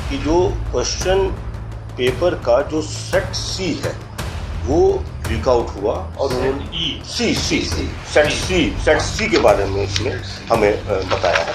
कि जो question paper का जो सेट सी है वो लीक आउट हुआ और उन्होंने सेट सी के बारे में इसमें हमें बताया है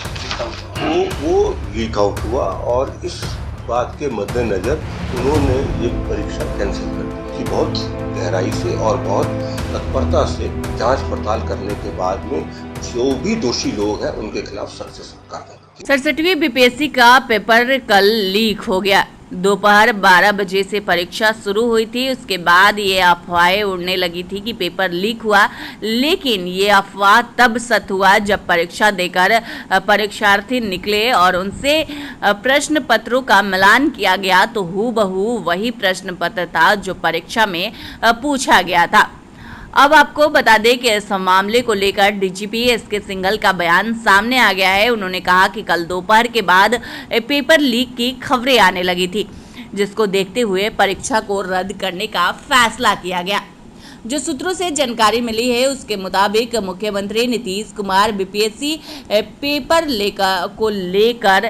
वो लीक आउट हुआ और इस बात के मद्देनज़र उन्होंने ये परीक्षा कैंसिल कर दी कि बहुत गहराई से और बहुत तत्परता से जांच पड़ताल करने के बाद में जो भी दोषी लोग हैं उनके खिलाफ सख्त से सख्त कार्रवाई। 67वीं बीपीएससी का पेपर कल लीक हो गया। दोपहर 12 बजे से परीक्षा शुरू हुई थी। उसके बाद ये अफवाहें उड़ने लगी थी कि पेपर लीक हुआ, लेकिन ये अफवाह तब सच हुआ जब परीक्षा देकर परीक्षार्थी निकले और उनसे प्रश्न पत्रों का मिलान किया गया तो हूबहू वही प्रश्न पत्र था जो परीक्षा में पूछा गया था। अब आपको बता दें कि इस मामले को लेकर डीजीपी एसके सिंघल का बयान सामने आ गया है। उन्होंने कहा कि कल दोपहर के बाद पेपर लीक की खबरें आने लगी थी, जिसको देखते हुए परीक्षा को रद्द करने का फैसला किया गया। जो सूत्रों से जानकारी मिली है उसके मुताबिक मुख्यमंत्री नीतीश कुमार बीपीएससी पेपर को लेकर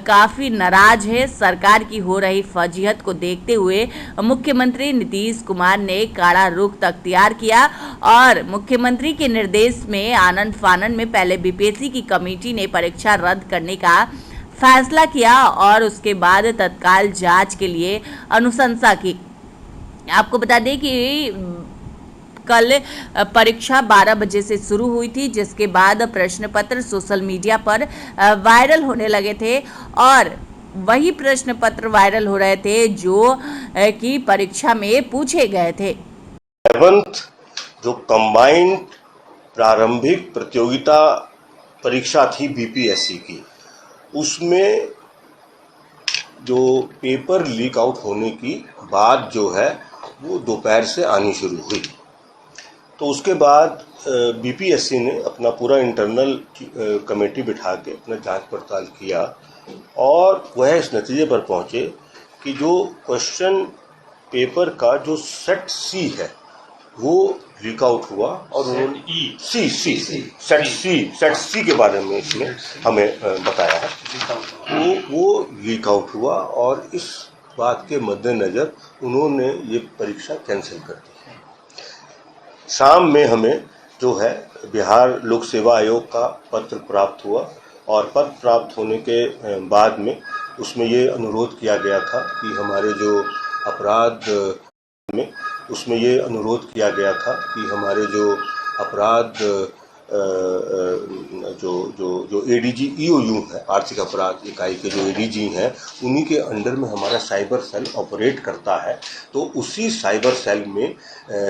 काफ़ी नाराज है। सरकार की हो रही फजीहत को देखते हुए मुख्यमंत्री नीतीश कुमार ने कड़ा रुख अख्तियार किया और मुख्यमंत्री के निर्देश में आनन फानन में पहले बीपीएससी की कमेटी ने परीक्षा रद्द करने का फैसला किया और उसके बाद तत्काल जांच के लिए अनुशंसा की। आपको बता दें कि कल परीक्षा 12 बजे से शुरू हुई थी, जिसके बाद प्रश्न पत्र सोशल मीडिया पर वायरल होने लगे थे और वही प्रश्न पत्र वायरल हो रहे थे जो कि परीक्षा में पूछे गए थे। 11th जो कंबाइंड प्रारंभिक प्रतियोगिता परीक्षा थी बीपीएससी की, उसमें जो पेपर लीक आउट होने की बात जो है वो दोपहर से आनी शुरू हुई। तो उसके बाद बीपीएससी ने अपना पूरा इंटरनल कमेटी बिठा के अपना जांच पड़ताल किया और वह इस नतीजे पर पहुंचे कि जो क्वेश्चन पेपर का जो सेट सी है वो लीक आउट हुआ और उन्होंने सेट सी के बारे में इसमें हमें बताया है वो लीक आउट हुआ और इस बात के मद्देनज़र उन्होंने ये परीक्षा कैंसिल कर दी। शाम में हमें जो है बिहार लोक सेवा आयोग का पत्र प्राप्त हुआ और पत्र प्राप्त होने के बाद में उसमें ये अनुरोध किया गया था कि हमारे जो अपराध में उसमें ये अनुरोध किया गया था कि हमारे जो अपराध जो एडीजी ईओयू है, आर्थिक अपराध इकाई के जो एडीजी हैं, उन्हीं के अंडर में हमारा साइबर सेल ऑपरेट करता है। तो उसी साइबर सेल में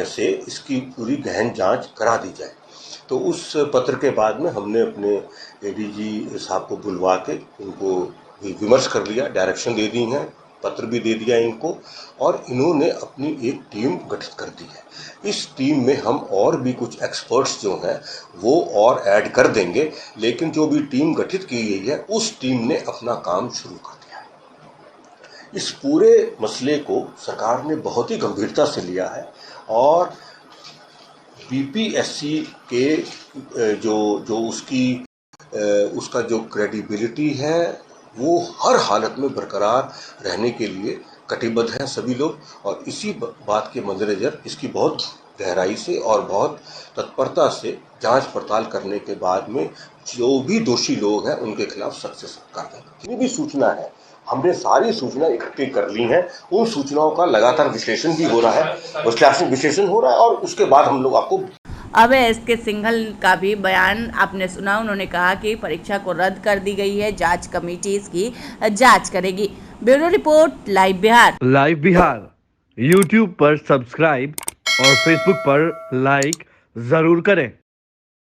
से इसकी पूरी गहन जांच करा दी जाए। तो उस पत्र के बाद में हमने अपने एडीजी साहब को बुलवा के उनको विमर्श कर लिया, डायरेक्शन दे दी हैं, पत्र भी दे दिया इनको और इन्होंने अपनी एक टीम गठित कर दी है। इस टीम में हम और भी कुछ एक्सपर्ट्स जो हैं वो और ऐड कर देंगे, लेकिन जो भी टीम गठित की गई है उस टीम ने अपना काम शुरू कर दिया है। इस पूरे मसले को सरकार ने बहुत ही गंभीरता से लिया है और बीपीएससी के जो उसका जो क्रेडिबिलिटी है वो हर हालत में बरकरार रहने के लिए कटिबद्ध हैं सभी लोग और इसी बात के मद्देनज़र इसकी बहुत गहराई से और बहुत तत्परता से जांच पड़ताल करने के बाद में जो भी दोषी लोग हैं उनके खिलाफ सख्त से सख्त कार्रवाई। जितनी भी सूचना है हमने सारी सूचना इकट्ठी कर ली हैं, उन सूचनाओं का लगातार विश्लेषण भी हो रहा है, विश्लेषण हो रहा है और उसके बाद हम लोग आपको अब एसके सिंघल का भी बयान आपने सुना। उन्होंने कहा कि परीक्षा को रद्द कर दी गई है, जांच कमेटी इसकी जांच करेगी। Bureau report live Bihar YouTube पर सब्सक्राइब और फेसबुक पर लाइक जरूर करें।